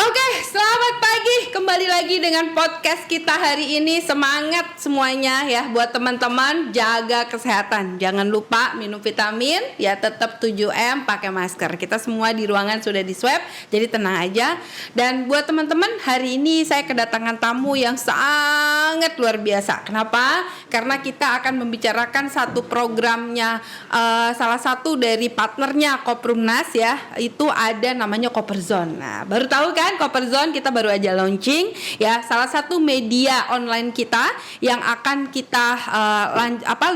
Oke, selamat pagi. Kembali lagi dengan podcast kita hari ini. Semangat semuanya ya buat teman-teman, jaga kesehatan. Jangan lupa minum vitamin, ya tetap 7M, pakai masker. Kita semua di ruangan sudah di swab, jadi tenang aja. Dan buat teman-teman, hari ini saya kedatangan tamu yang sangat luar biasa. Kenapa? Karena kita akan membicarakan satu programnya, salah satu dari partnernya Koprumnas ya, itu ada namanya Koperzone. Nah, baru tahu kan Koperzone, kita baru aja launching ya, salah satu media online kita yang akan kita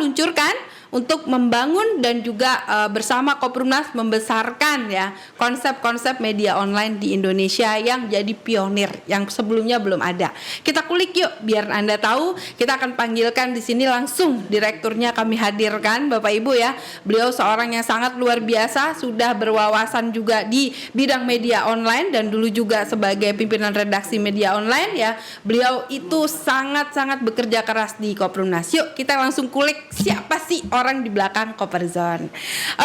luncurkan untuk membangun dan juga bersama Koprumnas membesarkan ya konsep-konsep media online di Indonesia yang jadi pionir yang sebelumnya belum ada. Kita kulik yuk biar Anda tahu. Kita akan panggilkan di sini langsung direkturnya, kami hadirkan Bapak Ibu ya. Beliau seorang yang sangat luar biasa, sudah berwawasan juga di bidang media online dan dulu juga sebagai pimpinan redaksi media online ya. Beliau itu sangat-sangat bekerja keras di Koprumnas. Yuk kita langsung kulik siapa sih orang di belakang Koperzone.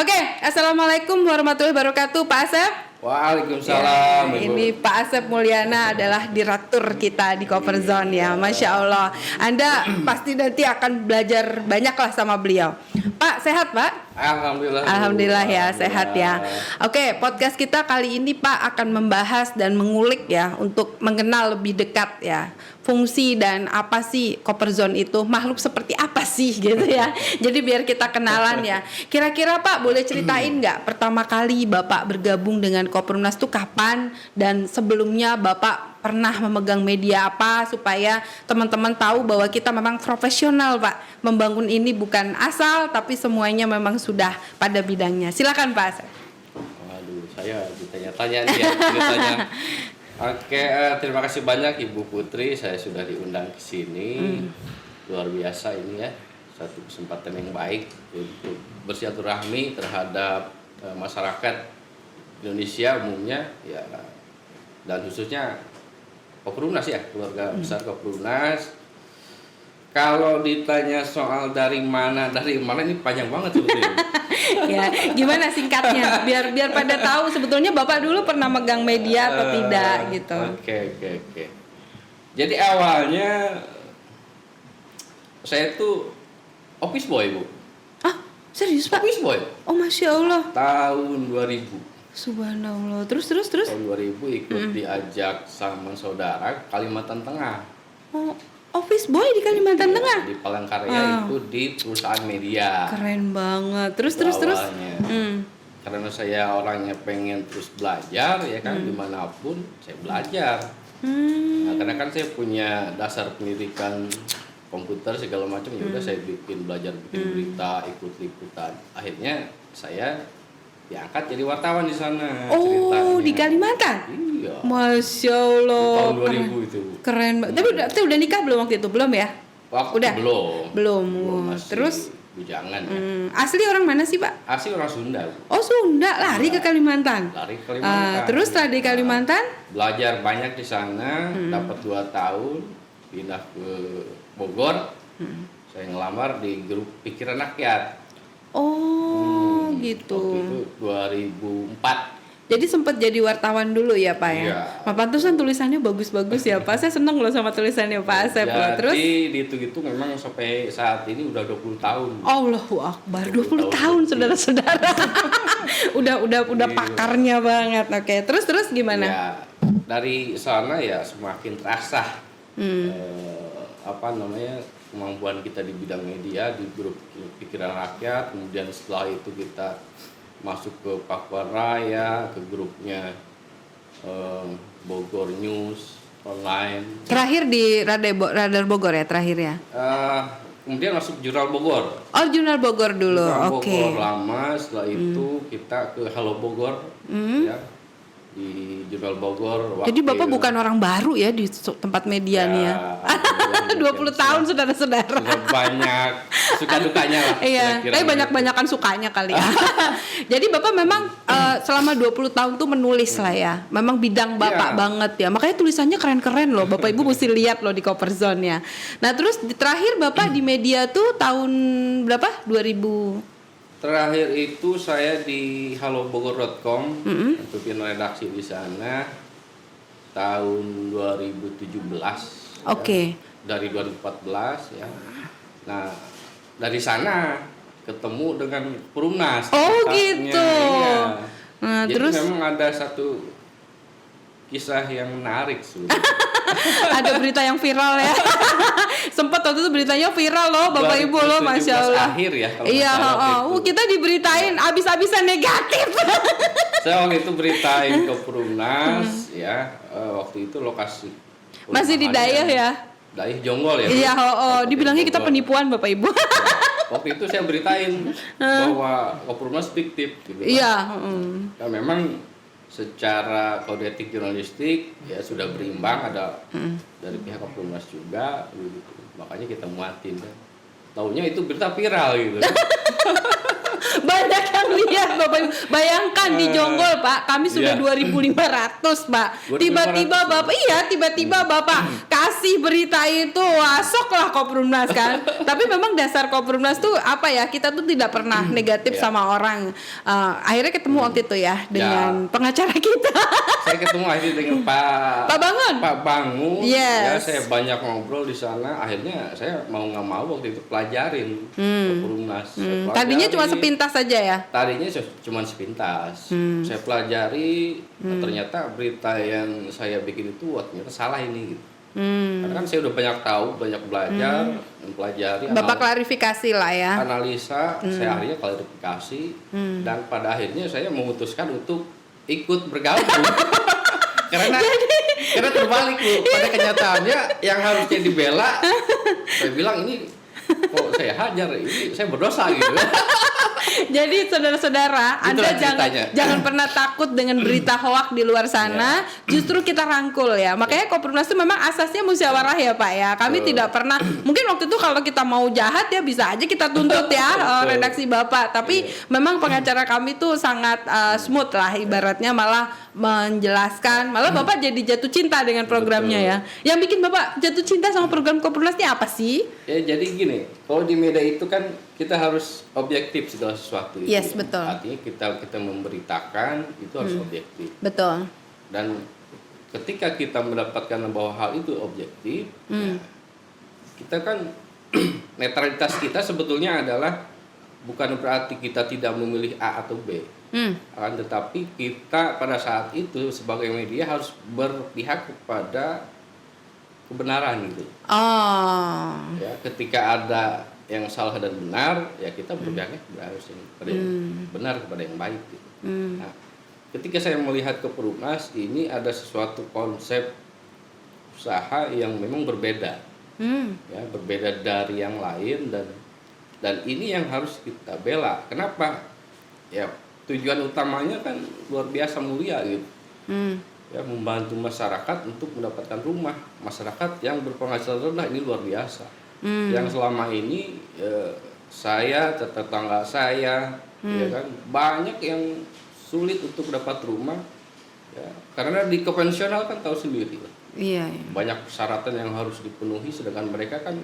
Oke, assalamualaikum warahmatullahi wabarakatuh, Pak Asep. Waalaikumsalam. Ya, ini Pak Asep Mulyana adalah direktur kita di Koperzone ya, Masya Allah. Anda pasti nanti akan belajar banyak lah sama beliau. Pak, sehat Pak? Alhamdulillah. Alhamdulillah ya, sehat ya. Oke, podcast kita kali ini Pak akan membahas dan mengulik ya untuk mengenal lebih dekat ya fungsi dan apa sih Koperzone itu, makhluk seperti apa sih gitu ya. Jadi biar kita kenalan ya. Kira-kira Pak boleh ceritain nggak pertama kali Bapak bergabung dengan Koprumnas itu kapan, dan sebelumnya Bapak pernah memegang media apa supaya teman-teman tahu bahwa kita memang profesional Pak, membangun ini bukan asal tapi semuanya memang sudah pada bidangnya. Silakan Pak. Waduh, saya ditanya-tanya nih ya, ceritanya. Oke, terima kasih banyak Ibu Putri, saya sudah diundang ke sini. Luar biasa ini ya, satu kesempatan yang baik untuk bersilaturahmi terhadap masyarakat Indonesia umumnya ya, dan khususnya Koprumnas ya, keluarga besar Koprumnas. Kalau ditanya soal dari mana ini panjang banget sebetulnya. Ya, gimana singkatnya biar pada tahu sebetulnya Bapak dulu pernah megang media atau tidak gitu. Oke. Jadi awalnya saya tuh office boy, Bu. Ah, serius Pak? Office boy. Oh, Masya Allah. Tahun 2000. Subhanallah. Terus. Tahun 2000 ikut diajak sama saudara Kalimantan Tengah. Oh, office boy di Kalimantan Tengah. Di Palangkaraya itu di perusahaan media. Keren banget. Terus. Karena saya orangnya pengen terus belajar ya kan, dimanapun saya belajar. Nah, karena kan saya punya dasar pendidikan komputer segala macam, ya udah saya belajar bikin berita, ikut liputan. Akhirnya saya diangkat jadi wartawan di sana. Oh, ceritanya. di Kalimantan? Iya. Masya Allah. Tahun 2000 itu. Keren banget. Tapi udah nikah belum waktu itu? Belum ya? Waktu udah? Belum. Terus? Bujangan. Asli orang mana sih Pak? Asli orang Sunda. Oh, Sunda. Lari ke Kalimantan? Lari ke Kalimantan. Terus setelah di Kalimantan? Belajar banyak di sana, dapat 2 tahun, pindah ke Bogor. Saya ngelamar di grup Pikiran Rakyat. Oh, gitu. Waktu itu 2004. Jadi sempat jadi wartawan dulu ya Pak ya? Iya. Nah, pantesan tulisannya bagus-bagus ya Pak. Saya seneng loh sama tulisannya Pak Asep loh. Terus? Jadi itu memang sampai saat ini udah 20 tahun. Allahu Akbar, 20 tahun saudara-saudara. udah pakarnya banget. Oke, terus gimana? Ya, dari sana ya semakin terasa kemampuan kita di bidang media di grup Pikiran Rakyat. Kemudian setelah itu kita masuk ke Pakuan Raya, ke grupnya Bogor News Online. Terakhir di Radar Bogor ya terakhir ya? Kemudian masuk Jurnal Bogor. Oh, Jurnal Bogor dulu. Oke. Bogor lama, setelah itu kita ke Halo Bogor ya. Di Jurnal Bogor. Jadi Bapak bukan orang baru ya di tempat media nih ya. 20 tahun saudara-saudara. Sudah banyak suka dukanya lah. Iya, tapi banyak-banyakan sukanya kali ya. Jadi Bapak memang selama 20 tahun tuh menulis lah ya. Memang bidang Bapak banget ya. Makanya tulisannya keren-keren loh. Bapak Ibu mesti lihat loh di Koperzone ya. Nah, terus terakhir Bapak di media tuh tahun berapa? 2000. Terakhir itu saya di halobogor.com untuk redaksi di sana. tahun 2017. Oke. Ya, dari 2014 ya. Nah, dari sana ketemu dengan Perumnas. Oh ceritanya. gitu. Iya. Nah, Jadi terus memang ada satu kisah yang menarik sebenarnya. ada berita yang viral ya. Sempat waktu itu beritanya viral loh Bapak Ibu loh, Masya 2017 Allah. akhir ya kalau Iya, nggak salah waktu itu. kita diberitain abis-abisan negatif. Saya waktu itu beritain ke Perumnas ya, waktu itu lokasi Masih di perumahannya Dayah ya? Dayah Jonggol ya. Iya, Kabupaten dibilangnya kita Bogor. penipuan Bapak Ibu. Waktu itu saya beritain bahwa Perumnas fiktif gitu. Iya, Ya memang secara kode etik jurnalistik ya sudah berimbang, ada dari pihak Perumnas juga gitu. Makanya kita muatin kan. Taunya itu berita viral gitu. banyak yang lihat Bapak Ibu. Bayangkan di Jonggol Pak, kami sudah Iya. 2.500 Pak. 2.500. Tiba-tiba Bapak kasih berita itu, wasoklah Koprumnas kan. Tapi memang dasar Koprumnas tuh apa ya? Kita tuh tidak pernah negatif Iya. sama orang. Akhirnya ketemu waktu itu ya dengan pengacara kita. Saya ketemu akhirnya dengan Pak Bangun. Pak Bangun. Ya, Yes. saya banyak ngobrol di sana. Akhirnya saya mau nggak mau waktu itu pelajarin ke Perumnas. Saya Tadinya cuma pelajari. sepintas saja ya. Tadinya cuma sepintas. Saya pelajari, ternyata berita yang saya bikin itu ternyata salah ini gitu. Karena kan saya udah banyak tahu, banyak belajar, mempelajari, Bapak klarifikasi lah ya. analisa, saya akhirnya klarifikasi, dan pada akhirnya saya memutuskan untuk ikut bergabung. karena terbalik Bu, pada kenyataannya yang harusnya dibela, saya bilang ini kok saya hajar, ini saya berdosa gitu. Jadi saudara-saudara, Anda ceritanya. jangan pernah takut dengan berita hoak di luar sana. Justru kita rangkul ya. Makanya Koprumnas itu memang asasnya musyawarah ya Pak ya. Kami tidak pernah, mungkin waktu itu kalau kita mau jahat ya bisa aja kita tuntut ya redaksi Bapak. Tapi memang pengacara kami tuh sangat smooth lah ibaratnya, malah menjelaskan. Malah Bapak jadi jatuh cinta dengan programnya ya. Yang bikin Bapak jatuh cinta sama program Koprumnas ini apa sih? Ya jadi gini, kalau di media itu kan kita harus objektif segala sesuatu itu. Yes, betul. Artinya kita memberitakan itu harus objektif. Betul. Dan ketika kita mendapatkan bahwa hal itu objektif, ya, kita kan netralitas kita sebetulnya adalah bukan berarti kita tidak memilih A atau B. Akan tetapi kita pada saat itu sebagai media harus berpihak kepada kebenaran gitu. Oh. Ya, ketika ada yang salah dan benar, ya kita berpihaknya kepada yang benar, kepada yang baik gitu. Nah, ketika saya melihat ke Perumnas ini ada sesuatu konsep usaha yang memang berbeda. Ya, berbeda dari yang lain, dan ini yang harus kita bela. Kenapa? Ya, tujuan utamanya kan luar biasa mulia gitu. Ya, membantu masyarakat untuk mendapatkan rumah. Masyarakat yang berpenghasilan rendah ini luar biasa. Yang selama ini saya, tetangga saya, ya kan, banyak yang sulit untuk dapat rumah. Ya, karena di konvensional kan tahu sendiri. Iya, iya. Banyak persyaratan yang harus dipenuhi, sedangkan mereka kan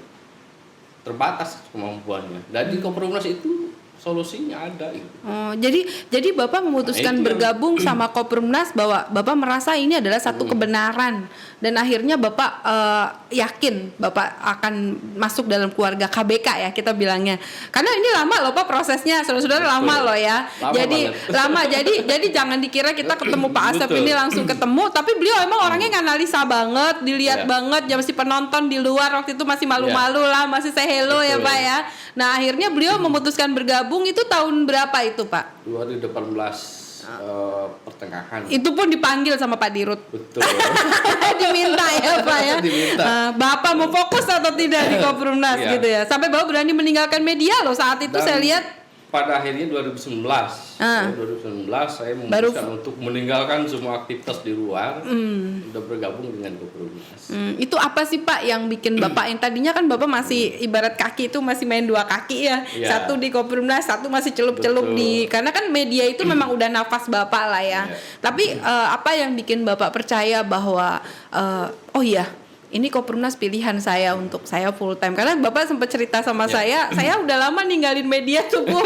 terbatas kemampuannya. Dan di Koprumnas itu solusinya ada gitu. Oh, jadi Bapak memutuskan Nah, itu bergabung sama Koprumnas bahwa Bapak merasa ini adalah satu kebenaran, dan akhirnya Bapak yakin Bapak akan masuk dalam keluarga KBK ya kita bilangnya. Karena ini lama loh Pak prosesnya, saudara-saudara, lama loh ya. Lama jadi banget. lama jadi jangan dikira kita ketemu Pak Asep Betul. ini langsung ketemu, tapi beliau emang orangnya nganalisa banget, dilihat Iya. banget, ya masih penonton di luar waktu itu masih malu-malu lah, masih say hello ya Betul. Pak ya. Nah, akhirnya beliau memutuskan bergabung itu tahun berapa itu Pak? 2018 pertengahan. Itu pun dipanggil sama Pak Dirut. Betul. Diminta ya Pak ya. Diminta. Bapak mau fokus atau tidak di Koprumnas Iya. gitu ya. Sampai Bapak berani meninggalkan media loh saat itu. Dan Saya lihat. pada akhirnya 2019, Ah. 2019 saya Baru- memutuskan untuk meninggalkan semua aktivitas di luar, udah bergabung dengan Koprumnas. Itu apa sih Pak yang bikin Bapak, yang tadinya kan Bapak masih ibarat kaki itu masih main dua kaki ya. Iya. Satu di Koprumnas, satu masih celup-celup Betul. di, karena kan media itu memang udah nafas Bapak lah ya. Iya. Tapi apa yang bikin Bapak percaya bahwa oh iya, ini Koprumnas pilihan saya untuk saya full time, karena Bapak sempat cerita sama saya udah lama ninggalin media tuh Bu.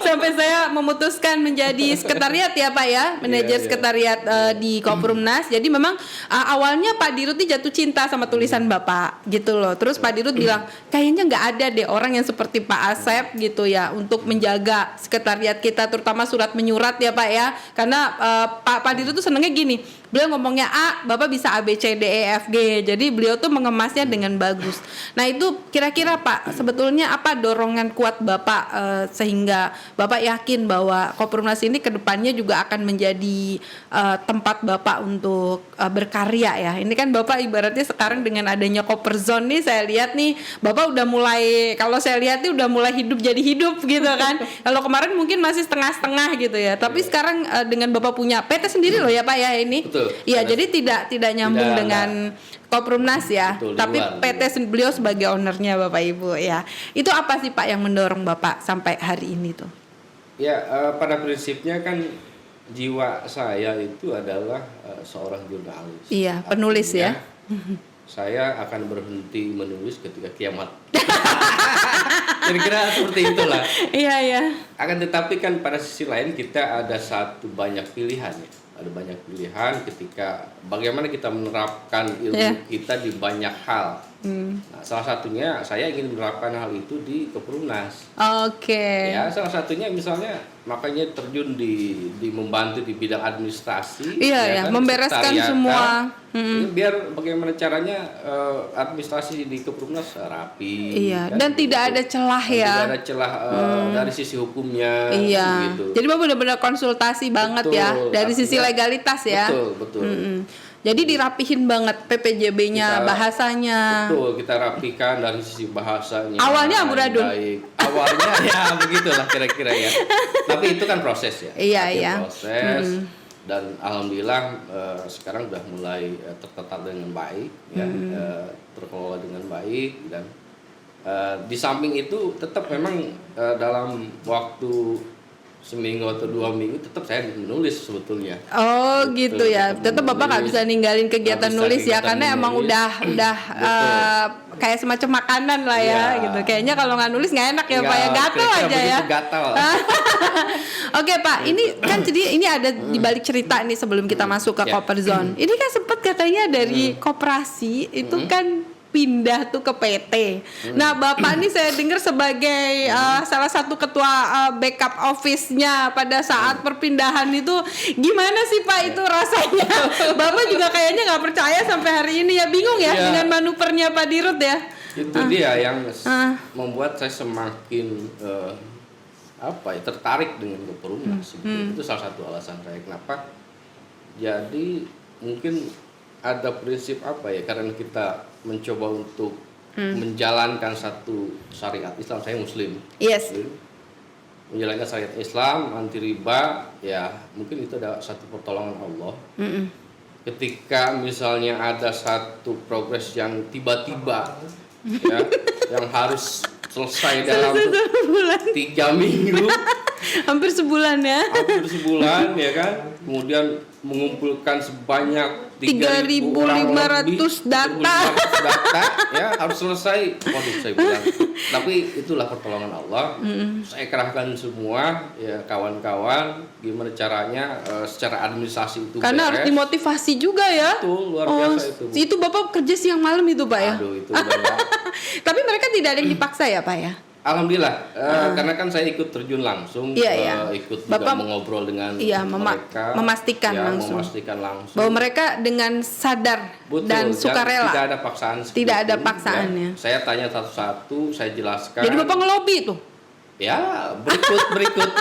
Sampai saya memutuskan menjadi sekretariat ya Pak ya, manajer sekretariat di Koprumnas. Jadi memang awalnya Pak Dirut ini jatuh cinta sama tulisan Bapak gitu loh. Terus Pak Dirut bilang kayaknya nggak ada deh orang yang seperti Pak Asep gitu ya untuk menjaga sekretariat kita, terutama surat menyurat ya Pak ya. Karena Pak Dirut tuh senengnya gini, beliau ngomongnya A, Bapak bisa A B C D E F G. Jadi beliau tuh mengemasnya dengan bagus. Nah itu kira-kira Pak, sebetulnya apa dorongan kuat Bapak sehingga Bapak yakin bahwa Koprumnas ini kedepannya juga akan menjadi tempat Bapak untuk berkarya ya. Ini kan Bapak ibaratnya sekarang dengan adanya Koperzone nih, saya lihat nih Bapak udah mulai, kalau saya lihat nih udah mulai hidup jadi hidup gitu kan. Kalau kemarin mungkin masih setengah-setengah gitu ya. Tapi sekarang dengan Bapak punya PT sendiri loh ya Pak ya ini. Betul. Iya, jadi tidak nyambung dengan Koprumnas ya. Betul, tapi luar, PT beliau sebagai ownernya Bapak Ibu ya. Itu apa sih Pak yang mendorong Bapak sampai hari ini tuh? Ya, pada prinsipnya kan jiwa saya itu adalah seorang jurnalis. Iya, penulis ya. Saya akan berhenti menulis ketika kiamat. Kira-kira seperti itulah. Iya, iya. Akan tetapi kan pada sisi lain kita ada banyak pilihan ya. Ada banyak pilihan ketika bagaimana kita menerapkan ilmu kita di banyak hal. Nah, salah satunya saya ingin menerapkan hal itu di Koprumnas. Oke. Ya, salah satunya misalnya makanya terjun di membantu di bidang administrasi. Iya ya, kan, membereskan semua. Biar bagaimana caranya administrasi di Koprumnas rapi. Iya, kan, dan tidak ada celah ya. Tidak ada celah dari sisi hukumnya. Iya. Gitu. Jadi Bapak benar-benar konsultasi banget ya dari sisi legalitas ya. Betul. Jadi dirapihin banget PPJB-nya, bahasanya. Betul, kita rapikan dari sisi bahasanya. Awalnya amburadul. Awalnya ya begitulah kira-kira ya. Tapi itu kan proses ya. Iya. Proses. Dan alhamdulillah sekarang udah mulai tertata dengan baik ya, terkelola dengan baik, dan di samping itu tetap memang dalam waktu seminggu atau 2 minggu tetap saya menulis sebetulnya. Oh gitu ya. Tetap Bapak nggak bisa ninggalin kegiatan nulis ya, karena emang udah kayak semacam makanan lah ya gitu. Kayaknya kalau nggak nulis nggak enak ya Pak ya, gatel aja ya. Gatel. Oke Pak, ini kan jadi ini ada di balik cerita nih sebelum kita masuk ke Koperzone. Ini kan sempat katanya dari koperasi itu kan pindah tuh ke PT. Nah Bapak nih saya dengar sebagai salah satu ketua backup office-nya pada saat perpindahan itu, gimana sih Pak itu rasanya? Bapak juga kayaknya nggak percaya sampai hari ini ya, bingung ya dengan manuvernya Pak Dirut ya. Itu dia yang membuat saya semakin tertarik dengan Koprumnas. Itu salah satu alasan saya kenapa. Jadi mungkin ada prinsip karena kita mencoba untuk menjalankan satu syariat Islam. Saya Muslim. Yes. Menjalankan syariat Islam, anti riba, ya mungkin itu ada satu pertolongan Allah. Ketika misalnya ada satu progres yang tiba-tiba, ya, yang harus selesai dalam 3 minggu, hampir sebulan ya. Hampir sebulan ya kan. Kemudian mengumpulkan sebanyak 3.500 data ya harus selesai. Waduh, saya bilang. Tapi itulah pertolongan Allah. Saya kerahkan semua ya kawan-kawan, gimana caranya secara administrasi itu karena harus dimotivasi juga ya. Betul, luar biasa itu. Itu Bapak kerja siang malam itu Pak ya. Aduh, itu udah. Tapi mereka tidak ada yang dipaksa ya Pak ya. Alhamdulillah, karena kan saya ikut terjun langsung, ikut Bapak juga mengobrol dengan mereka, memastikan langsung bahwa mereka dengan sadar dan sukarela. Tidak ada paksaan. Tidak ada paksaannya. Ya. Saya tanya satu-satu, saya jelaskan. Jadi Bapak ngelobi tuh? Ya, berikut.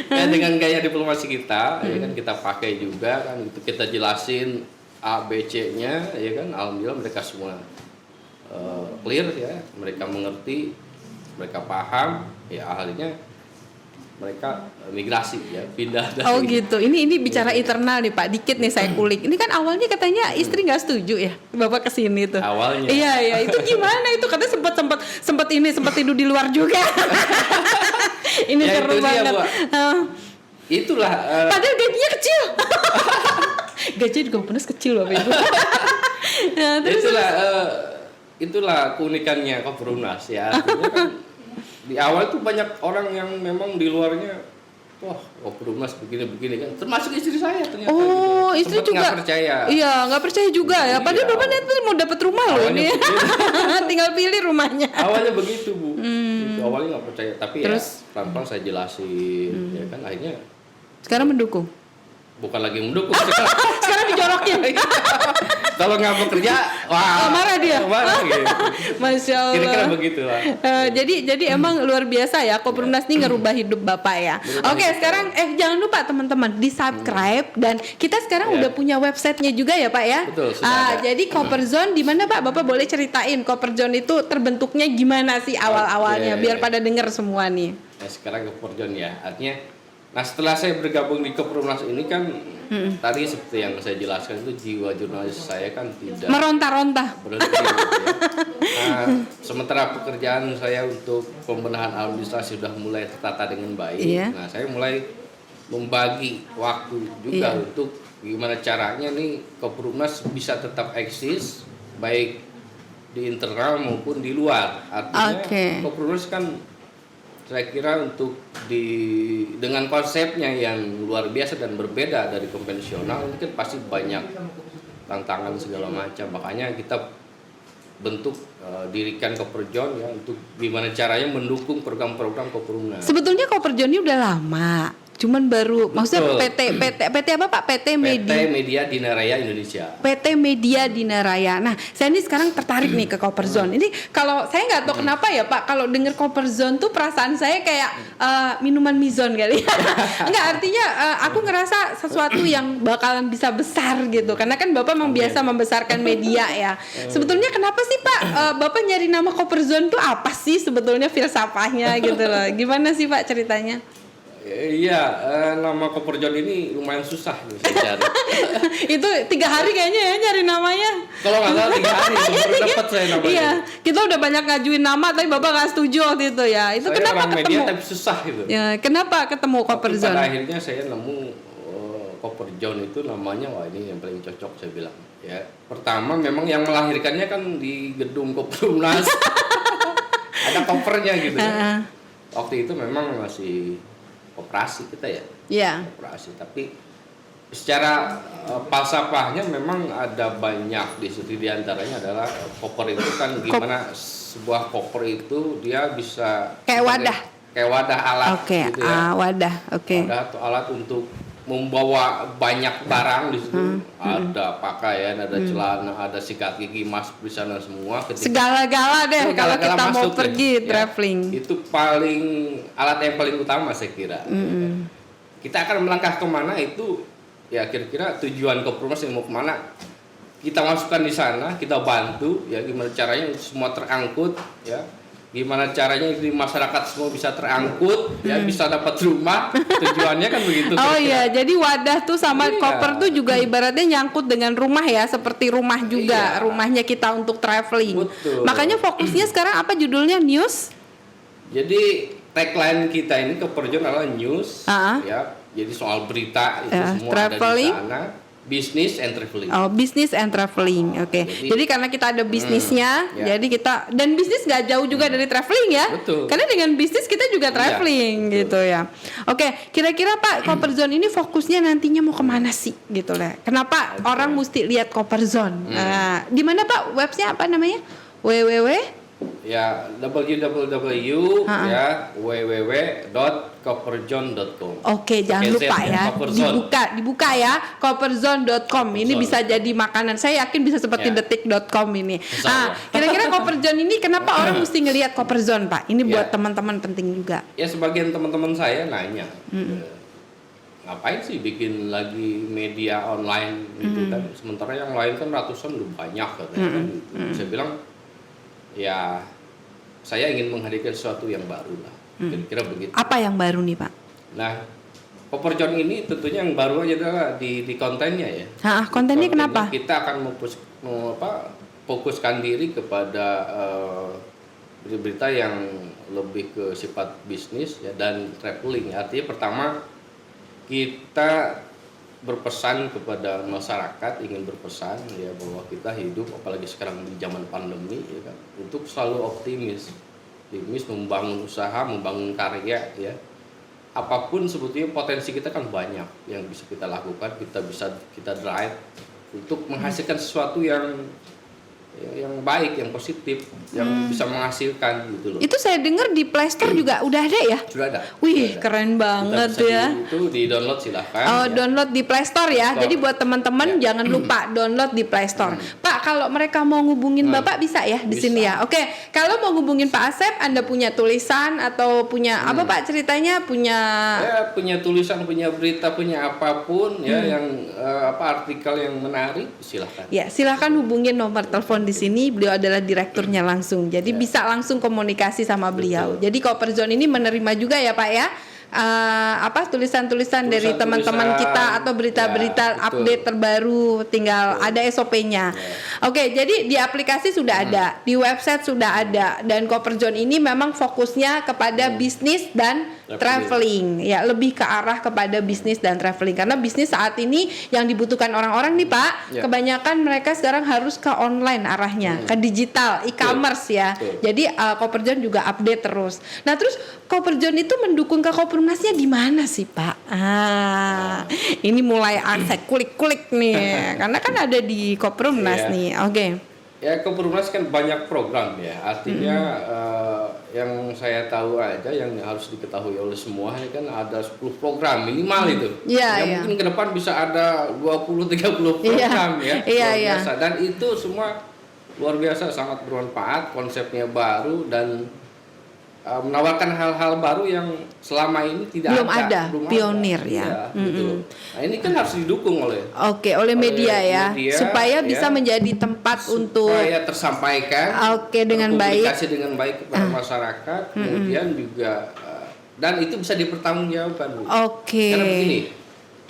Ya, dengan gaya diplomasi kita, ya kan kita pakai juga kan, itu kita jelasin A, B, C-nya, ya kan. Alhamdulillah mereka semua clear ya, mereka mengerti. Mereka paham, ya akhirnya mereka migrasi ya, pindah dari. Oh gitu. Ini bicara internal nih Pak, dikit nih saya kulik. Ini kan awalnya katanya istri nggak setuju ya Bapak kesini tuh. Awalnya. Iya, itu gimana itu? Katanya sempat tidur di luar juga. Ini ya, seru banget. Itulah. Padahal gajinya kecil. Gaji di Koprumnas kecil Bapak Ibu. Nah, terus itulah keunikannya Koperumnas ya. Artinya kan di awal tuh banyak orang yang memang di luarnya, wah Koperumnas begini-begini kan, termasuk istri saya ternyata. oh, gitu. istri Sempet juga nggak percaya. Iya, nggak percaya juga ya. Padahal Iya. bapak niat mau dapat rumah loh Awalnya ini. begitu. Tinggal pilih rumahnya. Awalnya begitu Bu. Gitu, awalnya nggak percaya, tapi Terus? ya pelan-pelan saya jelasin, ya kan akhirnya Sekarang mendukung. bukan lagi mendukung. Sekarang dijorokin. Kalau nggak bekerja, wah Oh, marah dia. marah gitu. Masya Allah. Kira-kira begitu lah. Jadi emang luar biasa ya Koperumnas ini ngerubah hidup Bapak ya. Oke, sekarang jangan lupa teman-teman di-subscribe dan kita sekarang Iya. udah punya websitenya juga ya Pak ya. Betul, sudah ada. Jadi Koperzone di mana Pak? Bapak boleh ceritain Koperzone itu terbentuknya gimana sih awal-awalnya Oke. biar pada denger semua nih. Nah, sekarang Koperjon ya. Artinya, nah setelah saya bergabung di Koperumnas ini kan tadi seperti yang saya jelaskan itu jiwa jurnalis saya kan tidak Meronta-ronta. berhenti gitu ya. Nah, sementara pekerjaan saya untuk pembenahan administrasi sudah mulai tertata dengan baik. Iya. Nah, saya mulai membagi waktu juga Iya. untuk gimana caranya nih Koperumnas bisa tetap eksis baik di internal maupun di luar. Artinya Oke. Koperumnas kan saya kira untuk dengan konsepnya yang luar biasa dan berbeda dari konvensional ini kan pasti banyak tantangan segala macam, makanya kita bentuk dirikan Koperjon ya untuk gimana caranya mendukung program-program Koperumnas. Sebetulnya Koperjon ini udah lama. Cuman baru maksudnya PT apa Pak? PT Media Dinaraya Indonesia. PT Media Dinaraya. Nah, saya ini sekarang tertarik nih ke Koperzone. Ini kalau saya nggak tahu kenapa ya Pak, kalau denger Koperzone tuh perasaan saya kayak minuman Mizon kali. Enggak, artinya aku ngerasa sesuatu yang bakalan bisa besar gitu. Karena kan Bapak memang biasa membesarkan media ya. Sebetulnya kenapa sih Pak Bapak nyari nama Koperzone tuh apa sih sebetulnya filsafahnya gitu loh. Gimana sih Pak ceritanya? Iya, nama Koperjon ini lumayan susah nih saya cari. Itu 3 hari kayaknya ya nyari namanya. Kalau nggak salah 3 hari baru dapat saya namanya. Iya, kita udah banyak ngajuin nama tapi Bapak nggak setuju waktu itu ya. Itu Saya kenapa orang ketemu? media tapi susah gitu. Ya, kenapa ketemu Tapi Koperzone? pada akhirnya saya nemu Koperjon itu namanya, wah ini yang paling cocok saya bilang. Ya, pertama memang yang melahirkannya kan di gedung Koperumnas. Ada kopernya gitu. Ya. Waktu itu memang masih koperasi kita ya. Iya. Koperasi, tapi secara falsafahnya memang ada banyak di situ, di antaranya adalah koper itu kan gimana sebuah koper itu dia bisa Kayak wadah. Kayak wadah alat Oke, gitu ya. wadah. Oke. Wadah atau alat untuk membawa banyak barang di situ. Ada pakaian, ada celana, ada sikat gigi, masuk di sana semua. Segala-gala deh kalau Segala-gala kita mau masuk deh. pergi Ya, traveling. itu alat yang paling utama saya kira. Kita akan melangkah kemana itu ya kira-kira tujuan Koperumnas yang mau kemana kita masukkan di sana, kita bantu ya gimana caranya semua terangkut ya. Gimana caranya di masyarakat semua bisa terangkut ya, bisa dapat rumah. Tujuannya kan begitu. Oh kira-kira. iya, jadi wadah tuh sama Iya. koper tuh juga ibaratnya nyangkut dengan rumah ya, seperti rumah juga, Iya. rumahnya kita untuk traveling. Betul. Makanya fokusnya sekarang apa judulnya? News? Jadi tagline kita ini Koperjon adalah news ya. Jadi soal berita itu Ya, semua traveling. ada di sana. Business and traveling. Oh, business and traveling. Oke. Jadi karena kita ada bisnisnya, ya. jadi kita dan bisnis nggak jauh juga dari traveling ya. Betul. Karena dengan bisnis kita juga traveling betul. gitu ya. Oke, kira-kira Pak Koperzone ini fokusnya nantinya mau kemana sih gitu lah. Kenapa orang mesti lihat Koperzone? Nah, di mana Pak websnya apa namanya? www Ya www ya www.koperjon.com. Oke, jangan Pakai Z lupa ya. Koperzone. Dibuka ya, koperzone.com. Ini bisa jadi makanan. Saya yakin bisa seperti Ya. detik.com ini. Insya Nah, Allah. kira-kira Koperzone ini kenapa orang mesti ngelihat Koperzone, Pak? Ini buat Ya. teman-teman penting juga. Ya sebagian teman-teman saya nanya, ngapain sih bikin lagi media online gitu kan? Sementara yang lain kan ratusan udah banyak katanya kan. Saya bilang, ya saya ingin menghadirkan sesuatu yang baru lah. Kira-kira begitu. Apa yang baru nih, Pak? Nah, Koperjon ini tentunya yang baru aja adalah di kontennya ya. Kontennya kenapa? Kita akan fokuskan diri kepada berita yang lebih ke sifat bisnis ya dan traveling. Artinya pertama kita berpesan kepada masyarakat, ingin berpesan ya bahwa kita hidup apalagi sekarang di zaman pandemi ya kan, untuk selalu optimis membangun usaha, membangun karya ya. Apapun sebetulnya potensi kita kan banyak yang bisa kita lakukan, kita drive untuk menghasilkan sesuatu yang baik, yang positif, yang bisa menghasilkan gitu loh. Itu saya dengar di Play Store juga udah ada ya? Sudah ada. Wih, keren banget ya. Itu di download silahkan. Oh, ya. download di Play Store ya. Jadi buat teman-teman jangan lupa download di Play Store. Pak, kalau mereka mau ngubungin Bapak bisa ya di sini ya. Oke, kalau mau ngubungin Pak Asep, Anda punya tulisan atau punya apa Pak ceritanya? Punya tulisan, punya berita, punya apapun ya yang artikel yang menarik silahkan. Ya, silahkan hubungin nomor telepon di sini. Beliau adalah direkturnya langsung. Jadi bisa langsung komunikasi sama beliau. Jadi Copperzone ini menerima juga ya Pak ya. Tulisan-tulisan dari teman-teman kita atau berita-berita update terbaru, tinggal ada SOP-nya. Oke, jadi di aplikasi sudah ada, di website sudah ada, dan Copperzone ini memang fokusnya kepada bisnis dan traveling. Ya, lebih ke arah kepada bisnis dan traveling karena bisnis saat ini yang dibutuhkan orang-orang nih Pak, kebanyakan mereka sekarang harus ke online arahnya, ke digital, e-commerce ya. Jadi Copperzone juga update terus. Nah, terus Copperzone itu mendukung ke Kopernasnya di mana sih Pak? Ini mulai saya kulik-kulik nih, karena kan ada di Kopernas nih. Oke. Ya, Kopernas kan banyak program ya. Artinya yang saya tahu aja yang harus diketahui oleh semua ini kan ada 10 program minimal itu. Mungkin ke depan bisa ada 20-30 program ya. Luar biasa. Dan itu semua luar biasa, sangat bermanfaat, konsepnya baru dan menawarkan hal-hal baru yang selama ini belum ada. Pionir ya. Gitu. Nah, ini kan harus didukung oleh media ya, supaya bisa menjadi tempat untuk tersampaikan dengan baik, komunikasi dengan baik kepada masyarakat, kemudian juga dan itu bisa dipertanggungjawabkan Bu. Karena begini,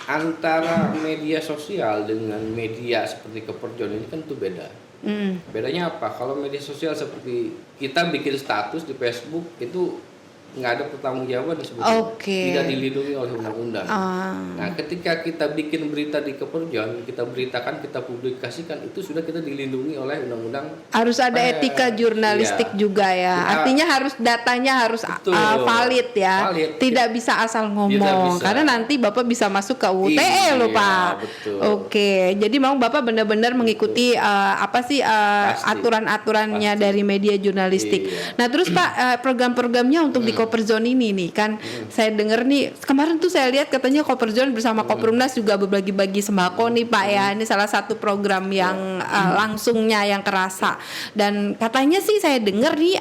antara media sosial dengan media seperti Copperzone ini kan itu beda. Bedanya apa? Kalau media sosial seperti kita bikin status di Facebook itu nggak ada pertanggungjawaban sebetulnya, tidak dilindungi oleh undang-undang. Nah, ketika kita bikin berita di Copperzone, kita beritakan, kita publikasikan, itu sudah kita dilindungi oleh undang-undang. Harus ada etika jurnalistik juga ya. Artinya harus datanya harus valid ya. Tidak bisa asal ngomong. Karena nanti Bapak bisa masuk ke UTE loh Pak. Betul. Jadi mau Bapak benar-benar mengikuti aturan-aturannya dari media jurnalistik. Nah, terus Pak, program-programnya untuk di Copperzone ini nih kan saya dengar nih kemarin tuh saya lihat katanya Copperzone bersama Kopernas juga berbagi-bagi sembako nih Pak ya. Ini salah satu program yang langsungnya yang kerasa, dan katanya sih saya dengar nih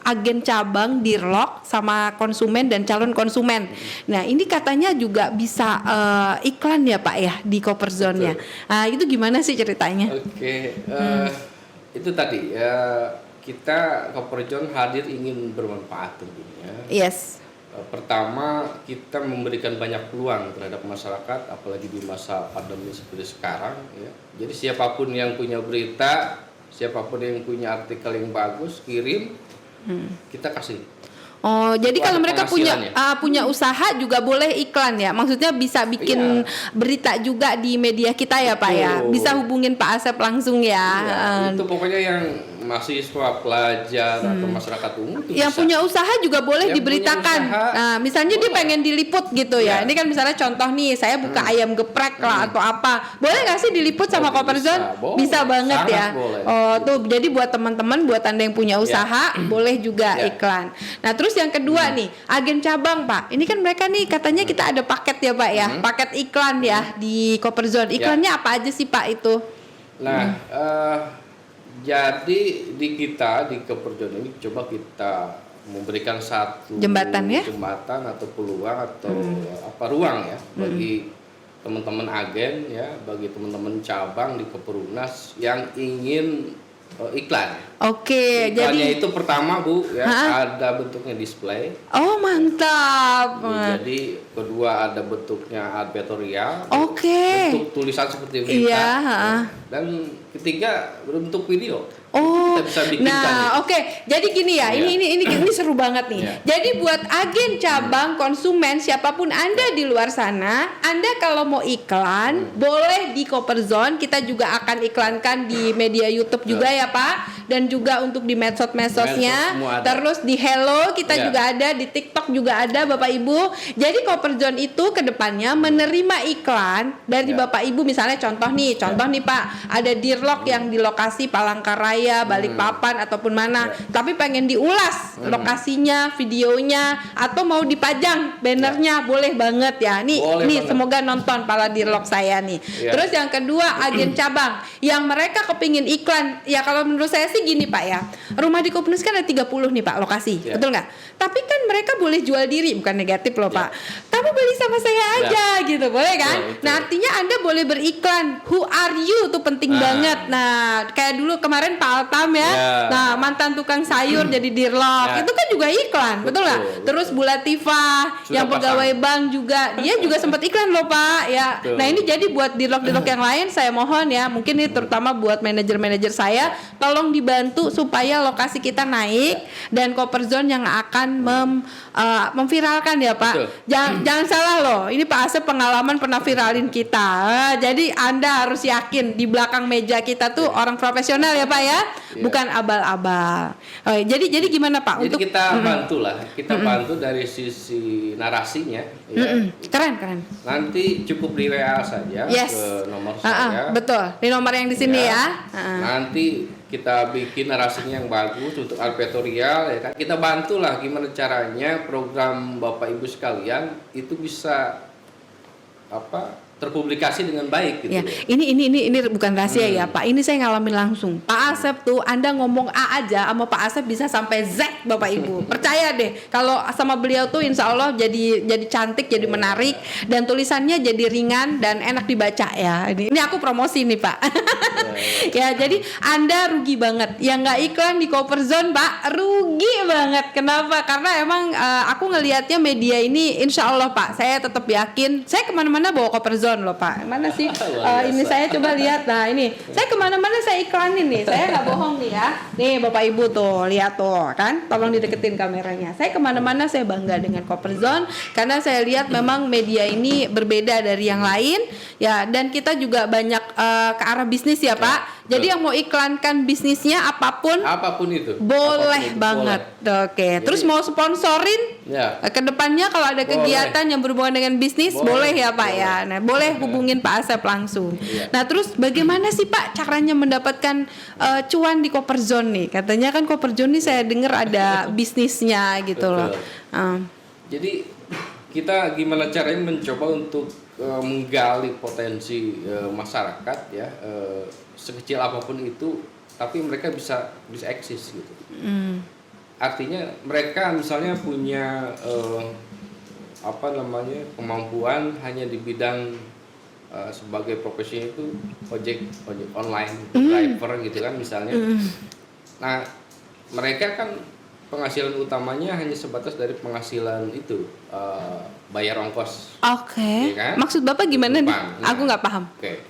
agen cabang Dirlok sama konsumen dan calon konsumen. Nah, ini katanya juga bisa iklan ya Pak ya di Copperzone-nya. Itu gimana sih ceritanya? Itu tadi kita Copperzone hadir ingin bermanfaat tentunya. Pertama, kita memberikan banyak peluang terhadap masyarakat, apalagi di masa pandemi seperti sekarang ya. Jadi siapapun yang punya berita, siapapun yang punya artikel yang bagus, kirim, kita kasih. Jadi kalau mereka punya usaha juga boleh iklan ya. Maksudnya bisa bikin berita juga di media kita ya Pak ya. Bisa hubungin Pak Asep langsung ya. Itu pokoknya yang mahasiswa, pelajar atau masyarakat umum itu yang bisa. Punya usaha juga boleh diberitakan. Nah, misalnya dia pengen diliput gitu ya. Ini kan misalnya contoh nih, saya buka ayam geprek lah atau apa. Boleh nggak sih diliput sama Copperzone? Bisa banget ya. Boleh. Tuh jadi buat teman-teman, buat Anda yang punya usaha, boleh juga iklan. Nah, terus yang kedua nih, agen cabang Pak. Ini kan mereka nih katanya kita ada paket ya Pak ya. Paket iklan ya di Copperzone. Iklannya apa aja sih Pak itu? Nah, jadi di Copperzone ini coba kita memberikan satu jembatan atau peluang atau ruang ya bagi teman-teman agen ya, bagi teman-teman cabang di Copperzone yang ingin iklan. Iklannya itu pertama Bu ya, ada bentuknya display. Mantap. Jadi kedua ada bentuknya advertorial. Bentuk tulisan seperti berita. Dan ketiga bentuk video. Oh, Kita bisa bikinkan nah nih. oke. Jadi gini ya, Iya. ini seru banget nih. Iya. Jadi buat agen cabang konsumen siapapun Anda di luar sana, Anda kalau mau iklan boleh di Copperzone. Kita juga akan iklankan di media YouTube juga ya Pak, dan juga untuk di medsos-medsosnya. Medsos semua ada. Terus di Hello kita Iya. juga ada, di TikTok juga ada Bapak Ibu. Jadi Copperzone itu kedepannya menerima iklan dari Iya. Bapak Ibu, misalnya contoh nih Pak, ada Dirlok yang di lokasi Palangkaraya, Balikpapan ataupun mana, tapi pengen diulas lokasinya, videonya, atau mau dipajang bannernya, boleh banget ya. Nih, Boleh nih banget. semoga nonton para Dirlok saya nih. Iya. Terus yang kedua agen cabang yang mereka kepingin iklan, ya kalau menurut saya sih gini Pak ya, rumah di Kopnus kan ada 30 nih Pak lokasi, Iya. betul nggak? Tapi kan mereka boleh jual diri, bukan negatif loh Iya. Pak. Tapi beli sama saya aja gitu, boleh kan? Betul, betul. Nah artinya Anda boleh beriklan. Who are you tuh penting Nah. banget. Nah kayak dulu kemarin Pak Altam ya. Ya. Nah mantan tukang sayur jadi Dirlok. Ya. Itu kan juga iklan, betul nggak? Betul, Terus Bu Latifah Sudah yang pegawai pasang. bank juga, dia juga sempat iklan loh Pak. Ya. Betul. Nah ini jadi buat Dirlok-Dirlok yang lain saya mohon ya, mungkin ini terutama buat manajer-manajer saya, tolong dibantu supaya lokasi kita naik dan Copperzone yang akan memviralkan ya Pak. Betul. Jangan salah loh, ini Pak Asep pengalaman pernah viralin kita. Jadi Anda harus yakin di belakang meja kita tuh orang profesional ya Pak ya, bukan abal-abal. Jadi gimana Pak? Jadi kita bantu lah, kita bantu dari sisi narasinya. Ya. Keren. Nanti cukup di WA saja Yes. ke nomor saya. Betul. Di nomor yang di sini ya. Nanti kita bikin narasinya yang bagus untuk advertorial ya kan. Kita bantulah gimana caranya program Bapak Ibu sekalian itu bisa terpublikasi dengan baik gitu. Ya, ini bukan rahasia ya Pak. Ini saya ngalamin langsung. Pak Asep tuh Anda ngomong A aja sama Pak Asep bisa sampai Z Bapak Ibu. Percaya deh kalau sama beliau tuh insya Allah jadi cantik, jadi menarik dan tulisannya jadi ringan dan enak dibaca ya. Ini aku promosi nih Pak. Ya jadi Anda rugi banget. Yang nggak iklan di Copperzone Pak rugi banget. Kenapa? Karena emang aku ngelihatnya media ini insya Allah Pak. Saya tetap yakin. Saya kemana-mana bawa Copperzone loh Pak. Mana sih? Ini saya coba lihat. Nah ini saya kemana-mana saya iklanin nih. Saya nggak bohong nih ya. Nih Bapak Ibu tuh lihat tuh kan. Tolong dideketin kameranya. Saya kemana-mana saya bangga dengan Copperzone karena saya lihat memang media ini berbeda dari yang lain ya. Dan kita juga banyak ke arah bisnis ya Pak. Jadi yang mau iklankan bisnisnya apapun itu boleh apapun itu banget. Oke. Terus mau sponsorin Ya. kedepannya kalau ada kegiatan yang berhubungan dengan bisnis boleh ya Pak boleh. ya. Nah boleh hubungin Pak Asep langsung. Iya. Nah terus bagaimana sih Pak caranya mendapatkan cuan di Copperzone nih? Katanya kan Copperzone nih saya dengar ada bisnisnya gitu loh. Jadi kita gimana caranya mencoba untuk menggali potensi masyarakat ya, sekecil apapun itu, tapi mereka bisa eksis gitu. Artinya mereka misalnya punya kemampuan hanya di bidang sebagai profesi itu ojek online, driver gitu kan misalnya. Nah mereka kan penghasilan utamanya hanya sebatas dari penghasilan itu bayar ongkos. Oke. Iya kan? Maksud Bapak gimana nih? Nah, Aku nggak paham. Oke.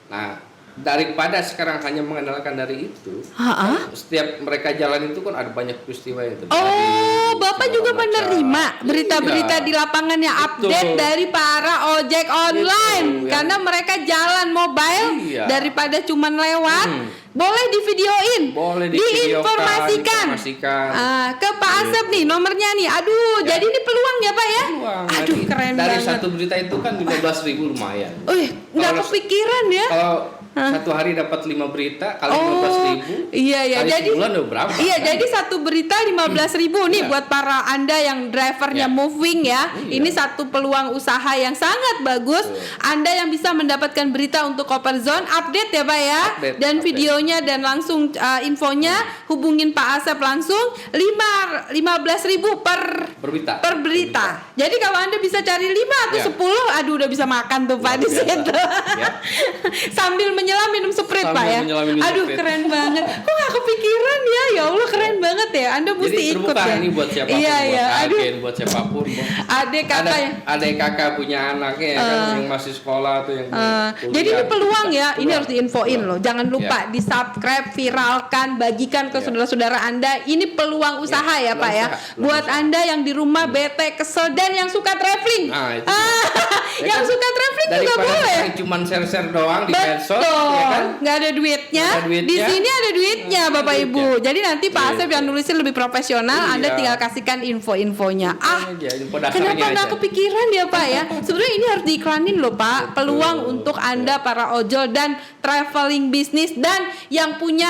Nah daripada sekarang hanya mengandalkan dari itu, kan setiap mereka jalan itu kan ada banyak peristiwa yang terjadi. Oh, Bapak segala juga macam. menerima berita-berita Iya. di lapangan yang update Betul. dari para ojek online Gitu, ya. karena mereka jalan mobile Iya. daripada cuman lewat. Boleh divideoin, Boleh diinformasikan. Ke Pak Asep nih nomornya nih. Aduh, Ya. jadi ini peluang ya Pak ya? Peluang. Aduh, Nanti keren dari banget. satu berita itu kan 15.000 lumayan. Nggak Kalau- kepikiran ya? Kalau satu hari dapat 5 berita kali 15.000. Iya ya. Kali Jadi sebulan udah berapa? Iya, jadi satu berita 15.000 nih Iya. buat para Anda yang drivernya Iya. moving ya. Iya. Ini satu peluang usaha yang sangat bagus. Betul. Anda yang bisa mendapatkan berita untuk Copperzone update ya, Pak ya. Update, Dan update. videonya dan langsung infonya hubungin Pak Asep langsung 15.000 per Berita. berita. Jadi kalau Anda bisa cari 5 atau Ya. 10, aduh udah bisa makan tuh Pak Luar di biasa. situ. Ya. Sambil menyelam minum spray secret Sambil Pak ya. menyelam mini Aduh secret. keren banget. Kok gak kepikiran ya? Ya Allah keren banget ya. Anda mesti Jadi ikut terbuka ya. ini buat siapapun, Iya buat iya. Aduh. agen, buat siapapun. Adik kakak ya. Ada kakak punya anaknya ya kan, yang masih sekolah tuh yang kuliah. Jadi ini peluang ya, ini Peluang. harus diinfoin Peluang. loh. Jangan lupa Ya. di subscribe, viralkan, bagikan ke Ya. saudara-saudara Anda. Ini peluang usaha ya, peluang Pak ya. usaha, peluang Buat usaha. Anda yang di rumah bete, kesel dan yang suka traveling. Nah, itu. Ya Yang kan? suka traveling juga Daripada boleh. yang cuman share-share doang di medsos, Betul, ya kan? nggak ada duitnya. Nggak ada duitnya. Di sini ada duitnya, Nggak ada Bapak duitnya. Ibu. Jadi nanti Pak Gitu. Asep yang nulisin lebih profesional. Iya. Anda tinggal kasihkan info-infonya. Aja, info dasarnya Kenapa nggak aja. kepikiran ya Pak ya? Sebenarnya ini harus diiklanin loh Pak. Peluang untuk Anda para ojol dan traveling bisnis dan yang punya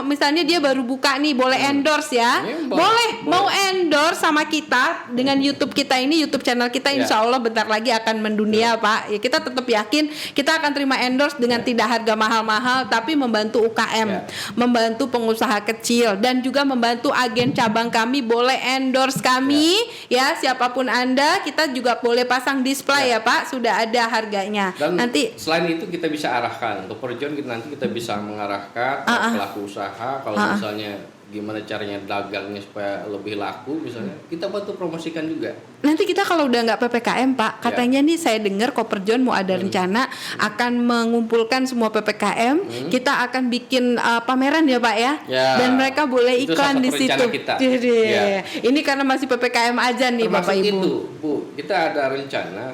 misalnya dia baru buka nih boleh endorse ya. Iya, Boleh mau boleh. endorse sama kita dengan YouTube kita ini, YouTube channel kita Ya. insya Allah bentar lagi akan mendunia Pak. Ya kita tetap yakin kita akan terima endorse dengan tidak harga mahal-mahal tapi membantu UKM, Ya. membantu pengusaha kecil dan juga membantu agen cabang kami boleh endorse kami ya siapapun Anda, kita juga boleh pasang display ya Pak, sudah ada harganya. Dan Nanti selain itu kita bisa arahkan untuk perjuangan nanti kita bisa mengarahkan pelaku usaha kalau misalnya gimana caranya dagangnya supaya lebih laku misalnya kita bantu promosikan juga. nanti kita kalau udah nggak PPKM Pak, katanya nih saya dengar Koperjon mau ada rencana akan mengumpulkan semua PPKM, kita akan bikin pameran ya Pak ya, Ya, dan mereka boleh itu iklan salah di satu situ. rencana kita. Jadi, Ya. ini karena masih PPKM aja nih Termasuk Bapak Ibu. itu, Bu, kita ada rencana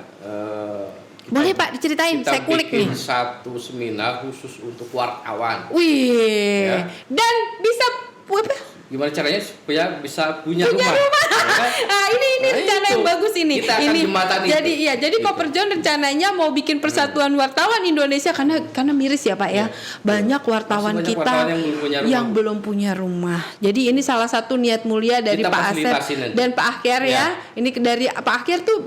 Boleh Pak diceritain, kita saya kulik bikin nih. satu seminar khusus untuk wartawan. Wih, Ya. dan bisa Gimana caranya supaya bisa punya punya rumah. rumah. Ya kan? Ini Nah, rencana itu. yang bagus ini. Kita akan Ini jembatan jadi itu. iya, jadi Gitu. Koperjon rencananya mau bikin persatuan wartawan Indonesia karena miris ya Pak ya. Banyak wartawan Masih banyak kita wartawan yang belum punya rumah, yang Bu. belum punya rumah. Jadi ini salah satu niat mulia dari Kita Pak Asep fasilitasi nanti. dan Pak Akhir ya. Ya. Ini dari Pak Akhir tuh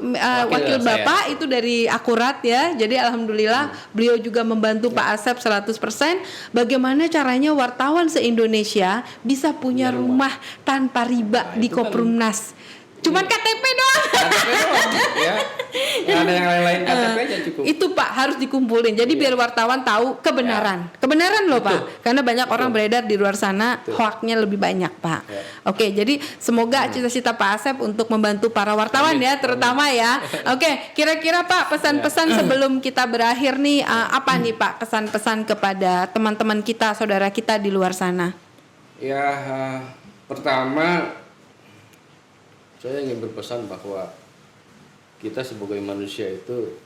wakil saya. Bapak itu dari Akurat ya. Jadi alhamdulillah beliau juga membantu Pak Asep 100%. Bagaimana caranya wartawan se-Indonesia bisa punya rumah tanpa riba Nah, di itu kan- Koperumnas. Cuman KTP doang. KTP doang, ya. Nggak ada yang lain-lain KTP aja cukup. Itu Pak harus dikumpulin. Jadi biar wartawan tahu kebenaran. Kebenaran loh Pak. Karena banyak orang beredar di luar sana hoaknya lebih banyak Pak. Ya. Oke, jadi semoga cita-cita Pak Asep untuk membantu para wartawan ya terutama ya. Oke, kira-kira Pak pesan-pesan sebelum kita berakhir nih apa nih Pak pesan-pesan kepada teman-teman kita, saudara kita di luar sana? Ya, pertama saya ingin berpesan bahwa kita sebagai manusia itu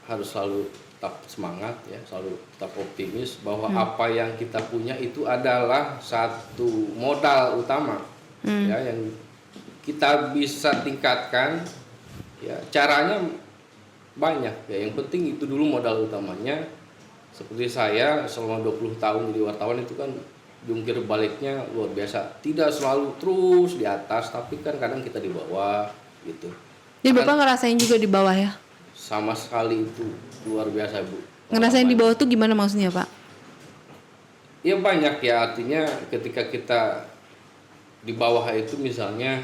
harus selalu tetap semangat ya, selalu tetap optimis bahwa apa yang kita punya itu adalah satu modal utama ya yang kita bisa tingkatkan ya. Caranya banyak ya, yang penting itu dulu modal utamanya. Seperti saya selama 20 tahun jadi wartawan itu kan jungkir baliknya luar biasa, tidak selalu terus di atas tapi kan kadang kita di bawah gitu. Jadi Bapak ngerasain juga di bawah ya? Sama sekali itu luar biasa Bu. Ngerasain di bawah tuh gimana maksudnya Pak? Ya banyak ya, artinya ketika kita di bawah itu misalnya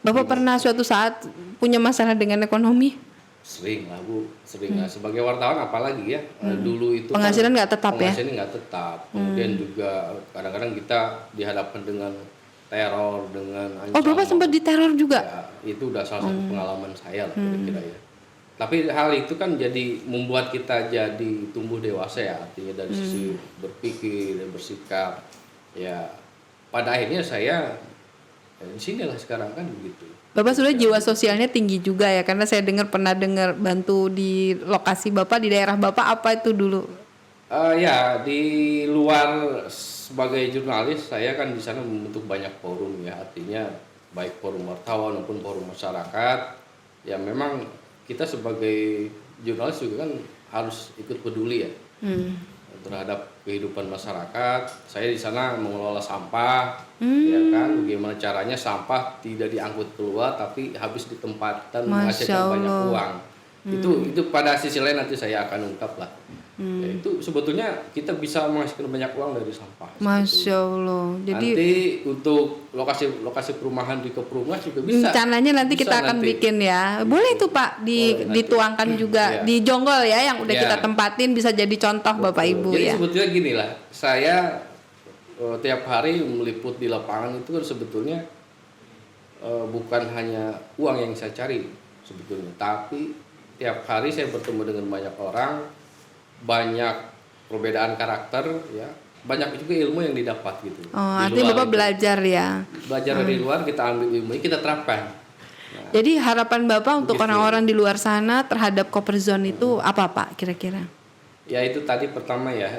Bapak pernah suatu saat punya masalah dengan ekonomi? sering lah Bu, sering lah sebagai wartawan apalagi ya. Dulu itu Penghasilan nggak tetap ya? penghasilan nggak tetap. Kemudian juga kadang-kadang kita dihadapkan dengan teror, dengan ancaman. Oh Bapak sempat diteror juga? Ya, itu udah salah satu pengalaman saya lah kira-kira ya. Tapi hal itu kan jadi membuat kita jadi tumbuh dewasa ya, artinya dari sisi berpikir dan bersikap. Ya pada akhirnya saya di sini lah sekarang kan begitu. Bapak sudah jiwa sosialnya tinggi juga ya, karena saya pernah dengar bantu di lokasi Bapak di daerah Bapak apa itu dulu? Ya di luar sebagai jurnalis saya kan di sana membentuk banyak forum ya, artinya baik forum wartawan maupun forum masyarakat. Ya memang kita sebagai jurnalis juga kan harus ikut peduli ya terhadap kehidupan masyarakat. Saya di sana mengelola sampah, ya kan, bagaimana caranya sampah tidak diangkut keluar tapi habis di tempat dan menghasilkan banyak uang. Itu pada sisi lain nanti saya akan ungkap lah. Ya, itu sebetulnya kita bisa menghasilkan banyak uang dari sampah. Masya Allah. Jadi nanti untuk lokasi perumahan di Keperumnas juga bisa. rencananya nanti Bisa kita akan bikin ya. Boleh itu Pak Boleh nanti. dituangkan juga Iya. di Jonggol ya yang udah Iya. kita tempatin bisa jadi contoh Bapak Betul. Ibu Jadi ya. sebetulnya gini lah, saya tiap hari meliput di lapangan itu kan sebetulnya bukan hanya uang yang saya cari sebetulnya, tapi tiap hari saya bertemu dengan banyak orang, banyak perbedaan karakter ya, banyak juga ilmu yang didapat gitu. Oh, Di artinya luar Bapak itu. belajar ya. Belajar dari luar, kita ambil ilmu, kita terapkan. Nah, Jadi harapan Bapak untuk Begitu. orang-orang di luar sana terhadap Copper Zone itu apa Pak kira-kira? ya itu tadi pertama ya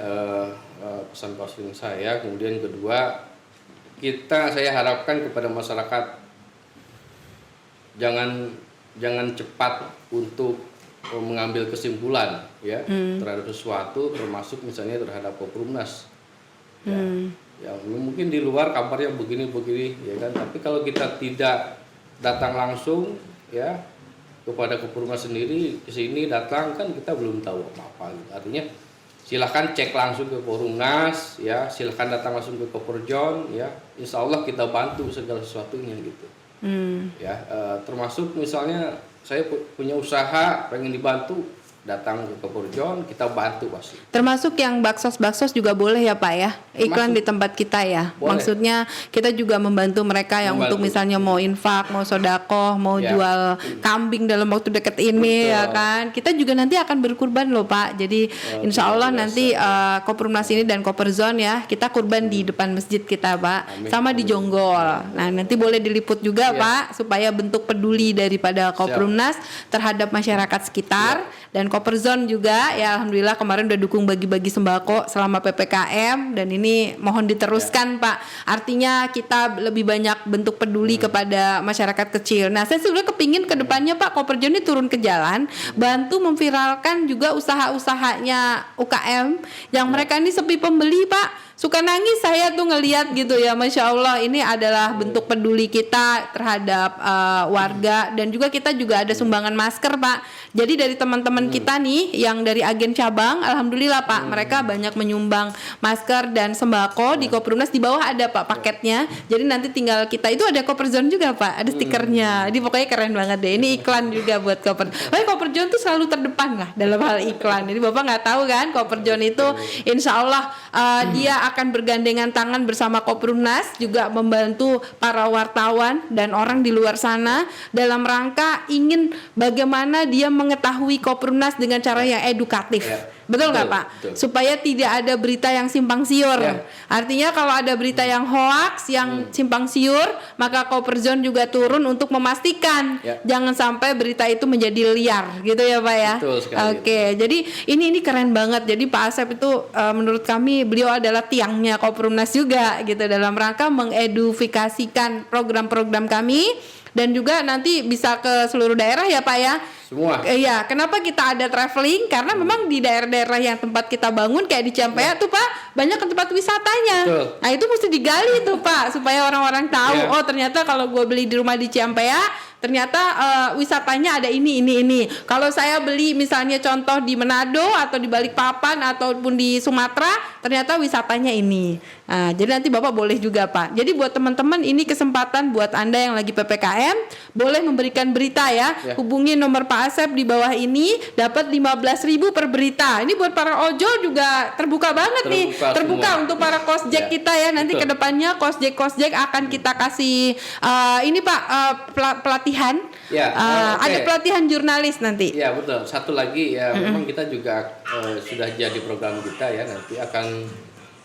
pesan closing saya, kemudian kedua saya harapkan kepada masyarakat jangan cepat untuk mengambil kesimpulan ya terhadap sesuatu, termasuk misalnya terhadap Keperumnas. Ya mungkin di luar kabarnya begini ya kan, tapi kalau kita tidak datang langsung ya kepada Keperumnas sendiri, ke sini datang kan kita belum tahu apa-apa gitu. Artinya silahkan cek langsung ke Keperumnas ya, silahkan datang langsung ke Koperjon ya, insya Allah kita bantu segala sesuatunya gitu. Ya termasuk misalnya saya punya usaha pengen dibantu, datang ke Koperjon, kita bantu pasti. Termasuk yang baksos-baksos juga boleh ya Pak ya, iklan Termasuk. di tempat kita ya. Boleh. Maksudnya kita juga membantu mereka yang Membantu. untuk misalnya mau infak, mau sodakoh, mau Ya. jual kambing dalam waktu dekat ini Betul. ya kan. Kita juga nanti akan berkurban loh Pak. Jadi insya Allah luar nanti Koperumnas ini dan Koperzone ya kita kurban di depan masjid kita Pak, Amin. sama di Jonggol. Nah nanti boleh diliput juga Ya. Pak supaya bentuk peduli daripada Koperumnas terhadap masyarakat sekitar. Dan Koperzone juga ya alhamdulillah kemarin udah dukung bagi-bagi sembako selama PPKM dan ini mohon diteruskan Pak. Artinya kita lebih banyak bentuk peduli kepada masyarakat kecil. Nah, saya sebenarnya kepingin ke depannya Pak Koperjon ini turun ke jalan, bantu memviralkan juga usaha-usahanya UKM yang mereka ini sepi pembeli Pak. Suka nangis saya tuh ngelihat gitu ya, Masya Allah ini adalah bentuk peduli kita terhadap warga. Dan juga kita juga ada sumbangan masker Pak. Jadi dari teman-teman kita nih yang dari agen cabang, alhamdulillah Pak, mereka banyak menyumbang masker dan sembako di Koperumnas. Di bawah ada Pak paketnya. Jadi nanti tinggal kita, itu ada Koperzone juga Pak, ada stikernya. Jadi pokoknya keren banget deh. Ini iklan juga buat Koper. Pokoknya Koperzone tuh selalu terdepan lah dalam hal iklan. Jadi Bapak nggak tahu kan, Koperzone itu insya Allah dia akan bergandengan tangan bersama Koperumnas juga membantu para wartawan dan orang di luar sana dalam rangka ingin bagaimana dia mengetahui Koperumnas dengan cara yang edukatif. Ya. Betul nggak Betul, Pak? betul. Supaya tidak ada berita yang simpang siur. Ya. Artinya kalau ada berita yang hoax, yang simpang siur, maka Koperzone juga turun untuk memastikan Ya. jangan sampai berita itu menjadi liar, gitu ya Pak ya. Betul sekali. Oke, jadi ini keren banget. Jadi Pak Asep itu menurut kami beliau adalah tiangnya Koperumnas juga gitu dalam rangka mengedufikasikan program-program kami dan juga nanti bisa ke seluruh daerah ya Pak ya. Semua. Iya, kenapa kita ada traveling? Karena memang di daerah-daerah yang tempat kita bangun kayak di Ciampea tuh Pak, banyak ke tempat wisatanya. Betul. Nah itu mesti digali tuh Pak, supaya orang-orang tahu, Iya. oh ternyata kalau gue beli di rumah di Ciampea, ternyata wisatanya ada ini. Kalau saya beli misalnya contoh di Manado atau di Balikpapan ataupun di Sumatera, ternyata wisatanya ini. Nah, jadi nanti Bapak boleh juga Pak. Jadi buat teman-teman ini kesempatan buat Anda yang lagi PPKM, boleh memberikan berita ya. Ya. Hubungi nomor Pak Asep di bawah ini, dapat 15.000 per berita. Ini buat para ojol juga terbuka banget nih. Terbuka semua. untuk para kosjek Ya. kita ya. Nanti Betul. kedepannya kosjek akan kita kasih ini Pak pelatihan. Ya, oke. Ada pelatihan jurnalis nanti. Iya betul. Satu lagi ya, memang kita juga sudah jadi program kita ya, nanti akan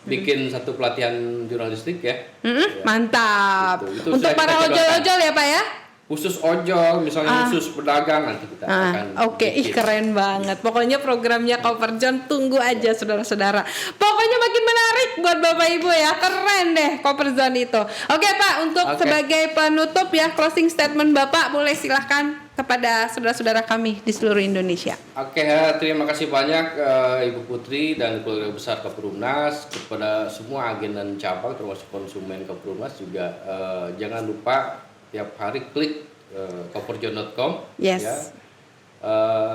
bikin satu pelatihan jurnalistik ya. Ya. Mantap. Itu Untuk sudah para kita ojol-ojol ya Pak ya. Khusus ojol, misalnya khusus pedagang nanti kita akan Oke, ih bikin. keren banget. Pokoknya programnya Koperjon tunggu aja saudara-saudara. Pokoknya makin menarik buat Bapak Ibu ya. Keren deh Koperzon itu. Oke Pak, untuk Oke. sebagai penutup ya closing statement Bapak boleh silahkan kepada saudara-saudara kami di seluruh Indonesia. Oke, terima kasih banyak Ibu Putri dan keluarga besar Keperumnas, kepada semua agen dan cabang termasuk konsumen Keperumnas juga jangan lupa tiap hari klik koperjon.com Yes. ya.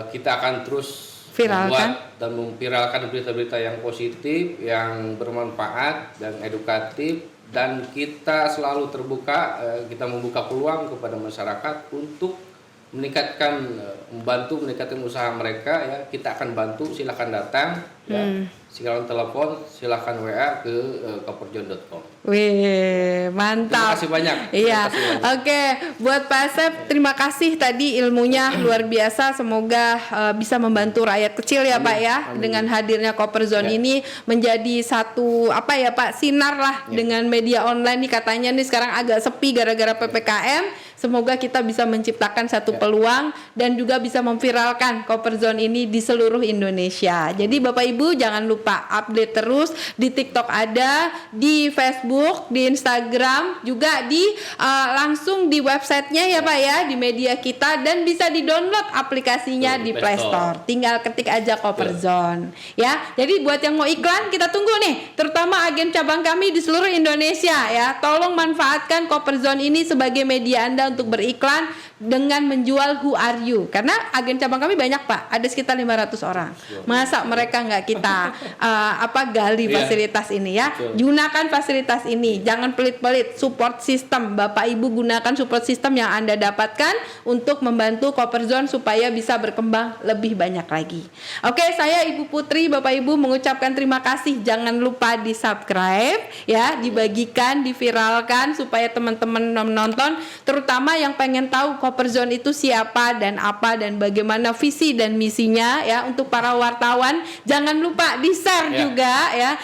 Kita akan terus Viralkan. membuat dan memviralkan berita-berita yang positif, yang bermanfaat dan edukatif, dan kita selalu terbuka, kita membuka peluang kepada masyarakat untuk membantu meningkatkan usaha mereka ya. Kita akan bantu, silakan datang ya. Silakan telepon, silakan WA ke koperjon.com. Wih, mantap. Terima kasih banyak. Iya. Terima kasih banyak. Oke, buat Pak Asep, terima kasih tadi ilmunya luar biasa. Semoga bisa membantu rakyat kecil ya, Pak ya. Amin. Dengan hadirnya Koperzone ini menjadi satu apa ya, Pak, sinar lah dengan media online nih, katanya nih sekarang agak sepi gara-gara PPKM. Semoga kita bisa menciptakan satu peluang dan juga bisa memviralkan Koperzone ini di seluruh Indonesia. Jadi Bapak Ibu jangan lupa update terus, di TikTok ada, di Facebook, di Instagram, juga di langsung di websitenya ya Pak ya, di media kita, dan bisa di-download aplikasinya di Play Store. Tinggal ketik aja Koperzone ya. Jadi buat yang mau iklan kita tunggu nih, terutama agen cabang kami di seluruh Indonesia ya. Tolong manfaatkan Koperzone ini sebagai media Anda untuk beriklan dengan menjual Who Are You, karena agen cabang kami banyak Pak, ada sekitar 500 orang. Masa mereka nggak kita gali fasilitas ini ya. Gunakan fasilitas ini, jangan pelit-pelit. Support system, Bapak Ibu gunakan support system yang Anda dapatkan untuk membantu Koperzone supaya bisa berkembang lebih banyak lagi. Oke, saya Ibu Putri, Bapak Ibu mengucapkan terima kasih. Jangan lupa di subscribe ya, dibagikan, diviralkan supaya teman-teman menonton, terutama yang pengen tahu Koperzone itu siapa dan apa dan bagaimana visi dan misinya ya. Untuk para wartawan jangan lupa di-share juga ya.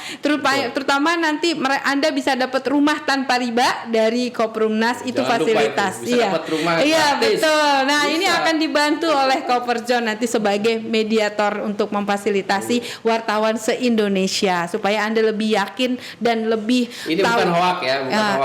Terutama nanti Anda bisa dapat rumah tanpa riba dari Koperumnas, itu Jangan fasilitas. lupa itu, bisa dapat rumah gratis. Betul. Nah, Bisa. ini akan dibantu oleh Koperzone nanti sebagai mediator untuk memfasilitasi wartawan se-Indonesia supaya Anda lebih yakin dan lebih Ini tahu. bukan hoax ya,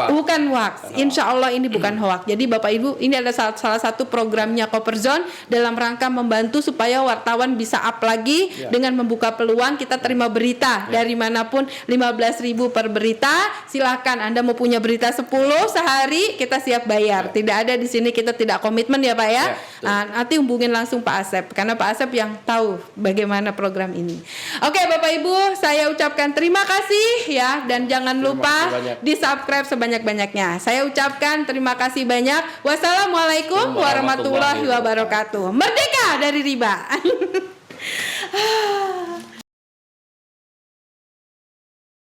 Bukan hoax. Insya Allah ini bukan hoax. Jadi Bapak Ibu, ini ada salah satu programnya Koperzone dalam rangka membantu supaya wartawan bisa up lagi dengan membuka peluang. Kita terima berita dari manapun, 15.000 per berita. Silakan Anda mau punya berita 10 sehari, kita siap bayar. Tidak ada di sini, kita tidak komitmen ya Pak ya. Nanti hubungin langsung Pak Asep, karena Pak Asep yang tahu bagaimana program ini. Oke Bapak Ibu, saya ucapkan terima kasih ya, dan jangan lupa di subscribe sebanyak-banyaknya. Saya ucapkan terima kasih banyak. Wassalamualaikum warahmatullahi wabarakatuh. Merdeka dari riba.